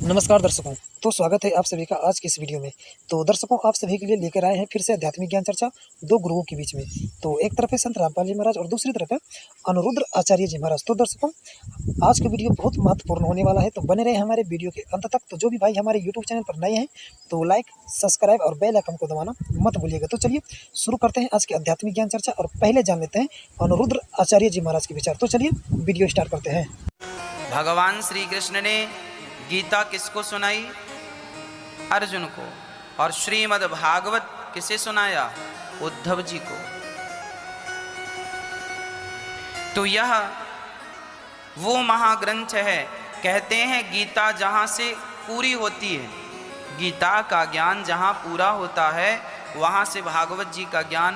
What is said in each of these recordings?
नमस्कार दर्शकों, तो स्वागत है आप सभी का आज की इस वीडियो में। तो दर्शकों, आप सभी के लिए लेकर आए हैं फिर से आध्यात्मिक ज्ञान चर्चा दो गुरुओं के बीच में। तो एक तरफ है संत रामपाल जी महाराज और दूसरी तरफ है अनिरुद्ध आचार्य जी महाराज। तो दर्शकों, आज का वीडियो बहुत महत्वपूर्ण होने वाला है, तो बने रहे हमारे वीडियो के अंत तक। तो जो भी भाई हमारे यूट्यूब चैनल पर नए हैं तो लाइक, सब्सक्राइब और बेल आइकन को दबाना मत भूलिएगा। तो चलिए शुरू करते हैं आज की आध्यात्मिक ज्ञान चर्चा और पहले जान लेते हैं अनिरुद्ध आचार्य जी महाराज के विचार। तो चलिए वीडियो स्टार्ट करते हैं। भगवान श्री कृष्ण ने गीता किसको सुनाई? अर्जुन को। और श्रीमद् भागवत किसे सुनाया? उद्धव जी को। तो यह वो महाग्रंथ है, कहते हैं गीता जहाँ से पूरी होती है, गीता का ज्ञान जहाँ पूरा होता है वहाँ से भागवत जी का ज्ञान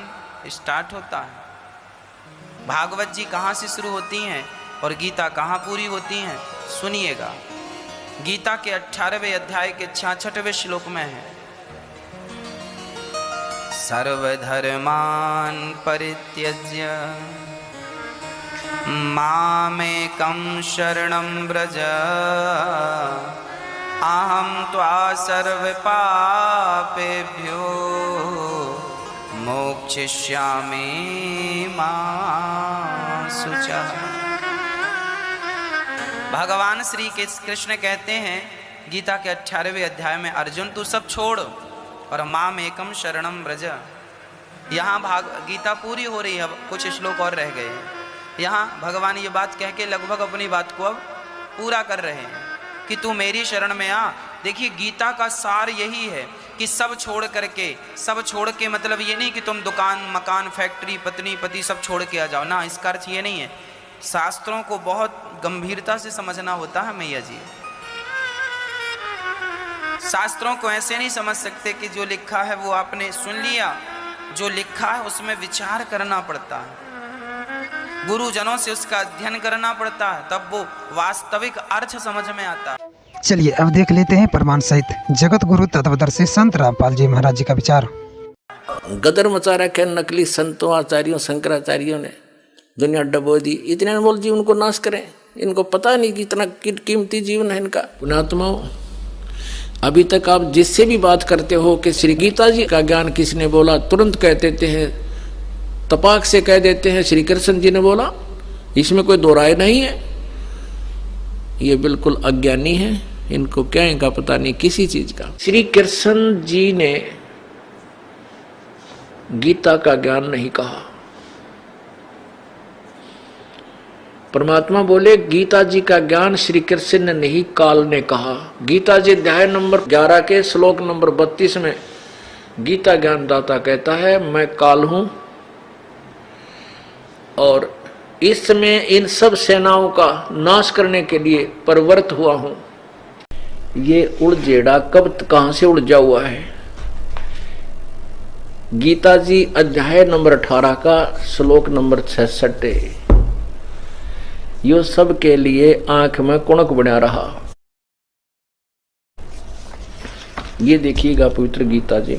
स्टार्ट होता है। भागवत जी कहाँ से शुरू होती हैं और गीता कहाँ पूरी होती हैं? सुनिएगा। गीता के 18वें अध्याय के 66वें श्लोक में है, सर्वधर्मान् परित्यज्य मामेकं शरणं व्रज अहं त्वा सर्वपापेभ्यो मोक्षयिष्यामि मा शुचः। भगवान श्री कृष्ण कहते हैं गीता के 18वें अध्याय में, अर्जुन तू सब छोड़ और माम एकम शरणम व्रज। यहाँ गीता पूरी हो रही है, अब कुछ श्लोक और रह गए हैं। यहाँ भगवान ये बात कह के लगभग अपनी बात को अब पूरा कर रहे हैं कि तू मेरी शरण में आ। देखिए, गीता का सार यही है कि सब छोड़ करके, सब छोड़ के मतलब ये नहीं कि तुम दुकान, मकान, फैक्ट्री, पत्नी, पति सब छोड़ के आ जाओ ना, इसका अर्थ ये नहीं है। शास्त्रों को बहुत गंभीरता से समझना होता है मैया जी। शास्त्रों को ऐसे नहीं समझ सकते कि जो लिखा है वो आपने सुन लिया, जो लिखा है उसमें विचार करना पड़ता है, गुरुजनों से उसका अध्ययन करना पड़ता है, तब वो वास्तविक अर्थ समझ में आता है। चलिए अब देख लेते हैं प्रमाण सहित जगत गुरु तत्वदर्शी संत रामपाल जी महाराज जी का विचार। गदर मचा रखे नकली संतों, आचार्यों, शंकराचार्यों ने, दुनिया डबो दी। इतने बोल जी उनको नाश करें, इनको पता नहीं कि इतना कीमती जीवन है इनका। पुण्यात्माओं, अभी तक आप जिससे भी बात करते हो कि श्री गीता जी का ज्ञान किसने बोला, तुरंत कह देते हैं, तपाक से कह देते हैं श्री कृष्ण जी ने बोला। इसमें कोई दो राय नहीं है। ये बिल्कुल अज्ञानी है, इनको क्या इनका पता नहीं किसी चीज का। श्री कृष्ण जी ने गीता का ज्ञान नहीं कहा। परमात्मा बोले गीता जी का ज्ञान श्री कृष्ण ने नहीं, काल ने कहा। गीता जी अध्याय नंबर 11 के श्लोक नंबर 32 में गीता ज्ञान दाता कहता है, मैं काल हूं और इस समय इन सब सेनाओं का नाश करने के लिए प्रवृत्त हुआ हूं। ये उलझेड़ा कब कहां से उलझा हुआ है? गीता जी अध्याय नंबर 18 का श्लोक नंबर 66। यो सब के लिए आंख में कुणक बना रहा। ये देखिएगा पवित्र गीता जी,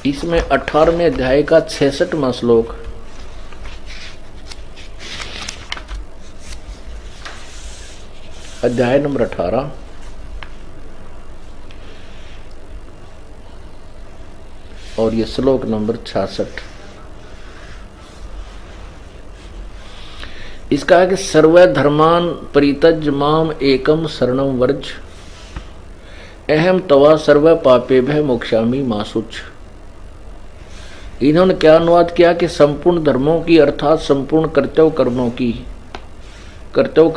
इसमें 18वें अध्याय का 66वां श्लोक, अध्याय नंबर 18 और ये श्लोक नंबर 66। इसका है कि सर्व धर्मान परित्यज माम एकम शरणम व्रज अहम तवा सर्व पापे भय मोक्षामि मा शुच। इन्होंने क्या अनुवाद किया कि संपूर्ण धर्मों की अर्थात संपूर्ण कर्तव्य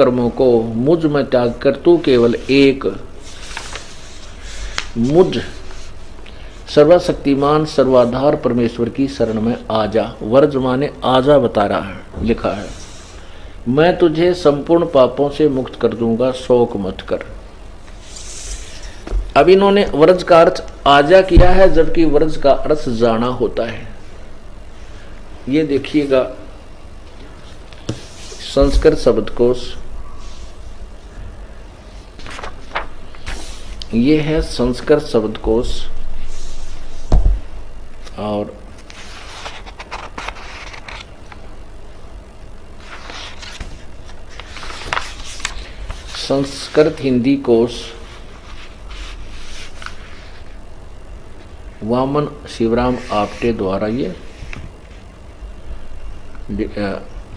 कर्मों को मुझ में त्याग कर तू केवल एक मुझ सर्वशक्तिमान सर्वाधार परमेश्वर की शरण में आ जा। वर्ज माने आजा बता रहा है, लिखा है, मैं तुझे संपूर्ण पापों से मुक्त कर दूंगा, शोक मत कर। अब इन्होंने व्रज का अर्थ आजा किया है, जबकि व्रज का अर्थ जाना होता है। ये देखिएगा संस्कृत शब्दकोश, ये है संस्कृत शब्दकोश और संस्कृत हिंदी कोश वामन शिवराम आपटे द्वारा ये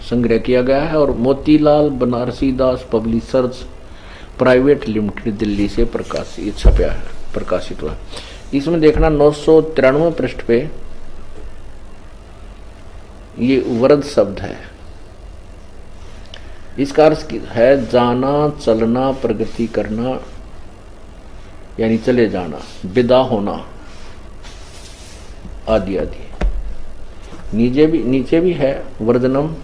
संग्रह किया गया है और मोतीलाल बनारसी दास पब्लिशर्स प्राइवेट लिमिटेड दिल्ली से प्रकाशित हुआ। इसमें देखना 993 पृष्ठ पे ये वरद शब्द है। इसका अर्थ है जाना, चलना, प्रगति करना, यानी चले जाना, विदा होना आदि आदि। नीचे भी है वर्जनम,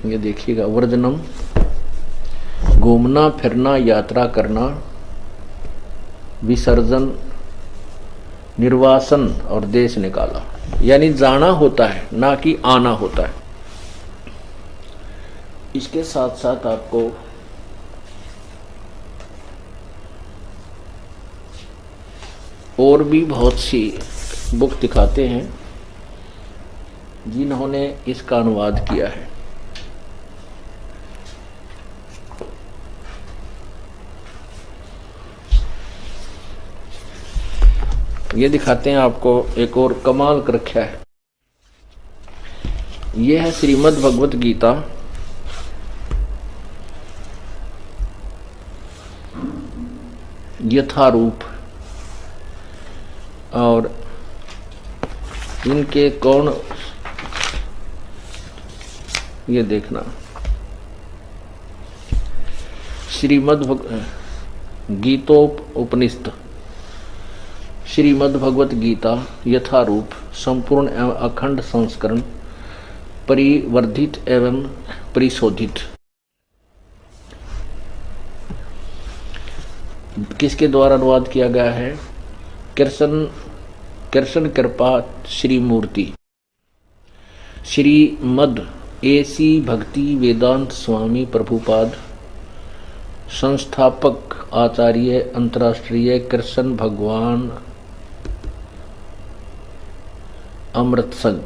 ये देखिएगा, वर्जनम घूमना फिरना, यात्रा करना, विसर्जन, निर्वासन और देश निकाला, यानी जाना होता है ना कि आना होता है। इसके साथ साथ आपको और भी बहुत सी बुक दिखाते हैं जिन्होंने इसका अनुवाद किया है। ये दिखाते हैं आपको एक और कमाल कर रखा है। यह है श्रीमद् भगवत गीता, यथारूप। और इनके कौन, ये देखना, श्रीमद् गीतोपनिषद, श्रीमद् भगवत गीता यथारूप, संपूर्ण एवं अखंड संस्करण, परिवर्धित एवं परिशोधित। किसके द्वारा अनुवाद किया गया है? कृष्ण कृपा श्री मूर्ति, श्रीमद् AC भक्ति वेदांत स्वामी प्रभुपाद, संस्थापक आचार्य अंतर्राष्ट्रीय कृष्ण भगवान अमृत संघ,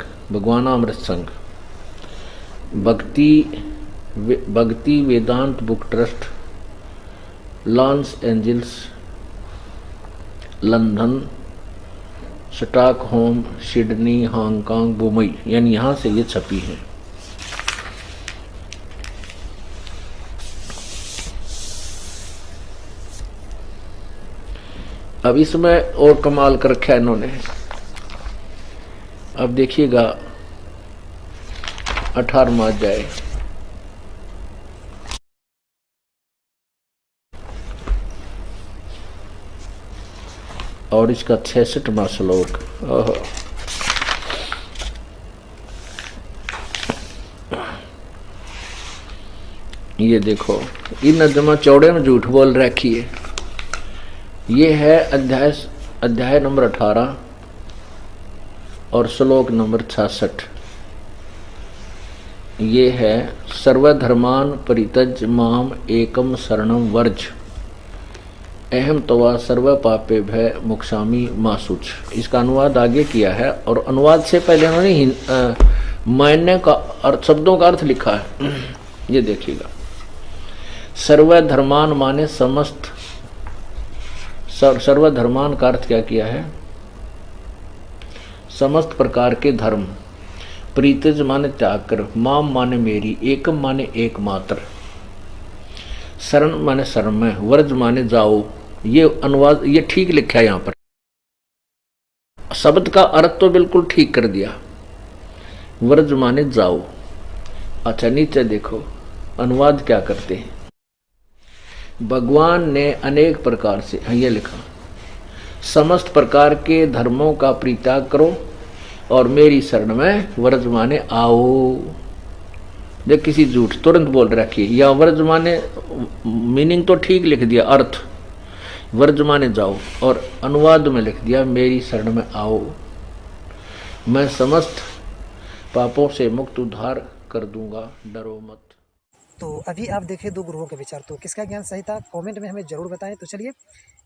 Bhakti Vedanta book trust, Los Angeles, London, Stockholm, Sydney, Hong Kong, Mumbai, यानी यहाँ से ये छपी है। अब इसमें और कमाल कर रखा है इन्होंने। अब देखिएगा 18वां अध्याय, और इसका 66वां श्लोक। ये देखो, इन नजमा चौड़े में झूठ बोल रखी है। ये है अध्याय नंबर 18 और श्लोक नंबर 66। ये है सर्वधर्मान परित्यज्य माम एकम शरणम वर्ज, अहम तवा सर्व पापे भय मोक्षामि मा शुच। इसका अनुवाद आगे किया है, और अनुवाद से पहले उन्होंने मायने का अर्थ, शब्दों का अर्थ लिखा है। ये देखिएगा, सर्वधर्मान माने समस्त, सर्वधर्मान का अर्थ क्या किया है? समस्त प्रकार के धर्म। प्रीतिज माने त्याग कर, माम माने मेरी, एकम माने एकमात्र, शरण माने शरण में, वर्ज माने जाओ। ये अनुवाद ये ठीक लिखा है यहाँ पर, शब्द का अर्थ तो बिल्कुल ठीक कर दिया। वर्ज माने जाओ। अच्छा, नीचे देखो अनुवाद क्या करते हैं। भगवान ने अनेक प्रकार से, ये लिखा, समस्त प्रकार के धर्मों का परित्याग करो और मेरी शरण में वर्ज माने आओ। देख, किसी झूठ तुरंत बोल रखी है। या वर्ज माने मीनिंग तो ठीक लिख दिया, अर्थ वर्ज माने जाओ, और अनुवाद में लिख दिया मेरी शरण में आओ, मैं समस्त पापों से मुक्त उद्धार कर दूंगा, डरो मत। तो अभी आप देखें दो गुरुओं के विचार, तो किसका ज्ञान सही था कमेंट में हमें जरूर बताएं। तो चलिए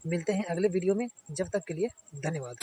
मिलते हैं अगले वीडियो में, जब तक के लिए धन्यवाद।